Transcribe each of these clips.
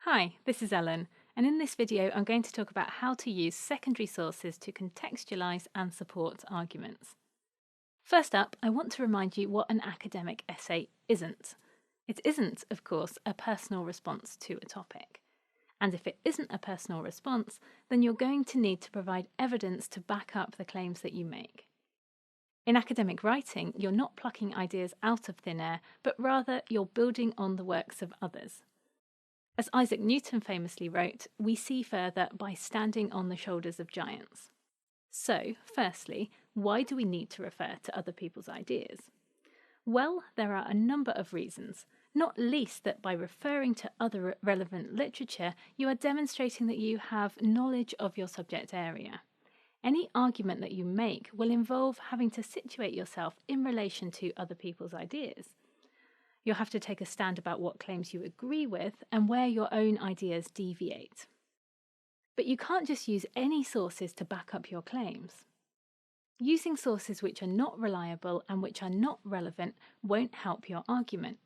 Hi, this is Ellen, and in this video I'm going to talk about how to use secondary sources to contextualise and support arguments. First up, I want to remind you what an academic essay isn't. It isn't, of course, a personal response to a topic. And if it isn't a personal response, then you're going to need to provide evidence to back up the claims that you make. In academic writing, you're not plucking ideas out of thin air, but rather you're building on the works of others. As Isaac Newton famously wrote, we see further by standing on the shoulders of giants. So, firstly, why do we need to refer to other people's ideas? Well, there are a number of reasons, not least that by referring to other relevant literature, you are demonstrating that you have knowledge of your subject area. Any argument that you make will involve having to situate yourself in relation to other people's ideas. You'll have to take a stand about what claims you agree with and where your own ideas deviate. But you can't just use any sources to back up your claims. Using sources which are not reliable and which are not relevant won't help your argument.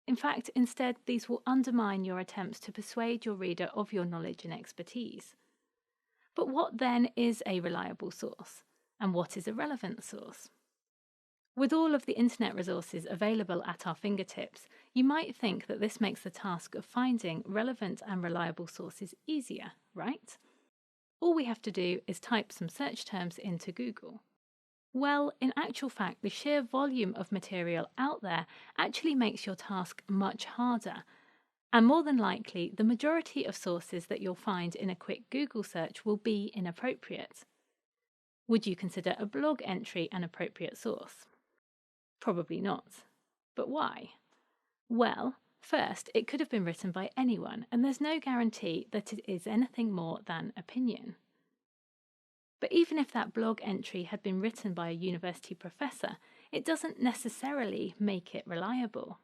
In fact, instead, these will undermine your attempts to persuade your reader of your knowledge and expertise. But what then is a reliable source? And what is a relevant source? With all of the internet resources available at our fingertips, you might think that this makes the task of finding relevant and reliable sources easier, right? All we have to do is type some search terms into Google. Well, in actual fact, the sheer volume of material out there actually makes your task much harder. And more than likely, the majority of sources that you'll find in a quick Google search will be inappropriate. Would you consider a blog entry an appropriate source? Probably not. But why? Well, first, it could have been written by anyone, and there's no guarantee that it is anything more than opinion. But even if that blog entry had been written by a university professor, it doesn't necessarily make it reliable.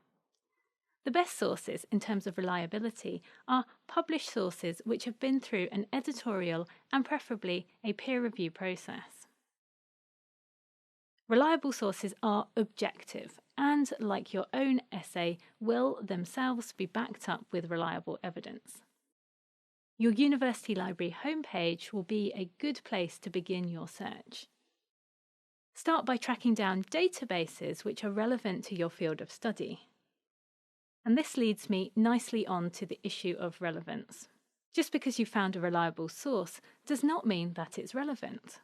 The best sources in terms of reliability are published sources which have been through an editorial and preferably a peer review process. Reliable sources are objective and, like your own essay, will themselves be backed up with reliable evidence. Your university library homepage will be a good place to begin your search. Start by tracking down databases which are relevant to your field of study. And this leads me nicely on to the issue of relevance. Just because you found a reliable source does not mean that it's relevant.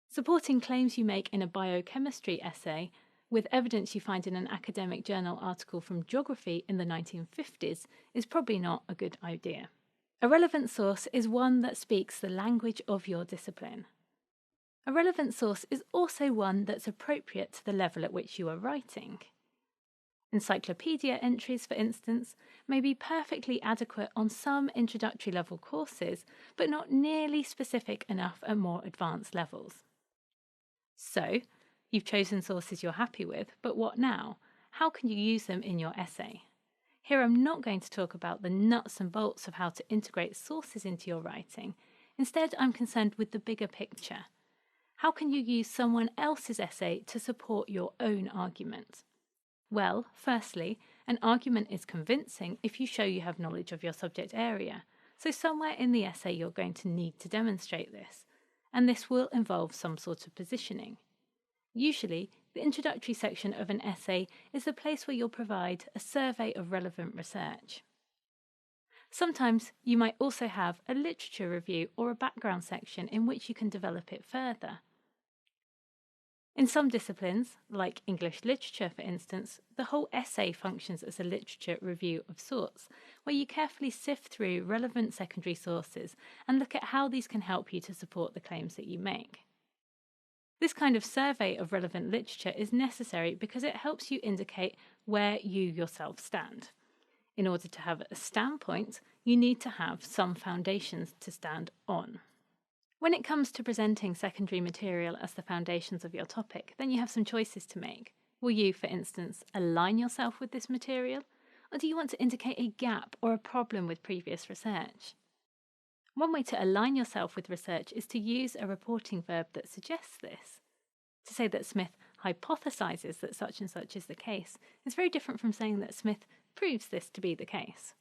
Supporting claims you make in a biochemistry essay with evidence you find in an academic journal article from geography in the 1950s is probably not a good idea. A relevant source is one that speaks the language of your discipline. A relevant source is also one that's appropriate to the level at which you are writing. Encyclopedia entries, for instance, may be perfectly adequate on some introductory level courses, but not nearly specific enough at more advanced levels. So, you've chosen sources you're happy with, but what now? How can you use them in your essay? Here I'm not going to talk about the nuts and bolts of how to integrate sources into your writing. Instead, I'm concerned with the bigger picture. How can you use someone else's essay to support your own argument? Well, firstly, an argument is convincing if you show you have knowledge of your subject area. So somewhere in the essay you're going to need to demonstrate this. And this will involve some sort of positioning. Usually, the introductory section of an essay is the place where you'll provide a survey of relevant research. Sometimes you might also have a literature review or a background section in which you can develop it further. In some disciplines, like English literature for instance, the whole essay functions as a literature review of sorts, where you carefully sift through relevant secondary sources and look at how these can help you to support the claims that you make. This kind of survey of relevant literature is necessary because it helps you indicate where you yourself stand. In order to have a standpoint, you need to have some foundations to stand on. When it comes to presenting secondary material as the foundations of your topic, then you have some choices to make. Will you, for instance, align yourself with this material? Or do you want to indicate a gap or a problem with previous research? One way to align yourself with research is to use a reporting verb that suggests this. To say that Smith hypothesizes that such and such is the case is very different from saying that Smith proves this to be the case.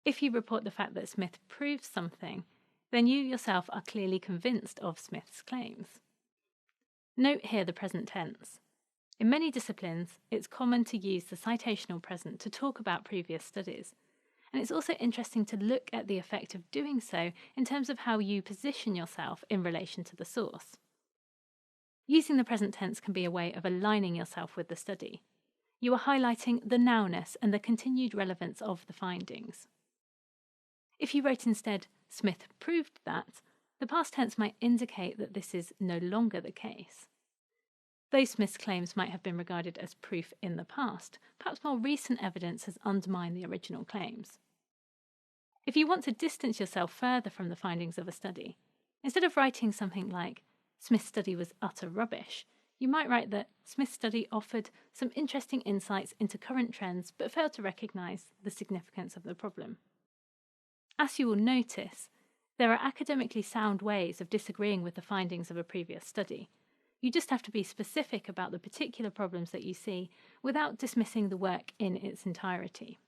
If you report the fact that Smith proved something, then you yourself are clearly convinced of Smith's claims. Note here the present tense. In many disciplines, it's common to use the citational present to talk about previous studies, and it's also interesting to look at the effect of doing so in terms of how you position yourself in relation to the source. Using the present tense can be a way of aligning yourself with the study. You are highlighting the nowness and the continued relevance of the findings. If you wrote instead, Smith proved that, the past tense might indicate that this is no longer the case. Though Smith's claims might have been regarded as proof in the past, perhaps more recent evidence has undermined the original claims. If you want to distance yourself further from the findings of a study, instead of writing something like, Smith's study was utter rubbish, you might write that Smith's study offered some interesting insights into current trends but failed to recognise the significance of the problem. As you will notice, there are academically sound ways of disagreeing with the findings of a previous study. You just have to be specific about the particular problems that you see without dismissing the work in its entirety.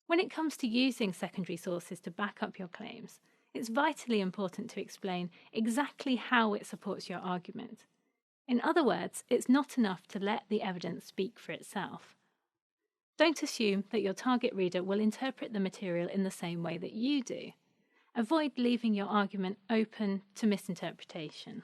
When it comes to using secondary sources to back up your claims, it's vitally important to explain exactly how it supports your argument. In other words, it's not enough to let the evidence speak for itself. Don't assume that your target reader will interpret the material in the same way that you do. Avoid leaving your argument open to misinterpretation.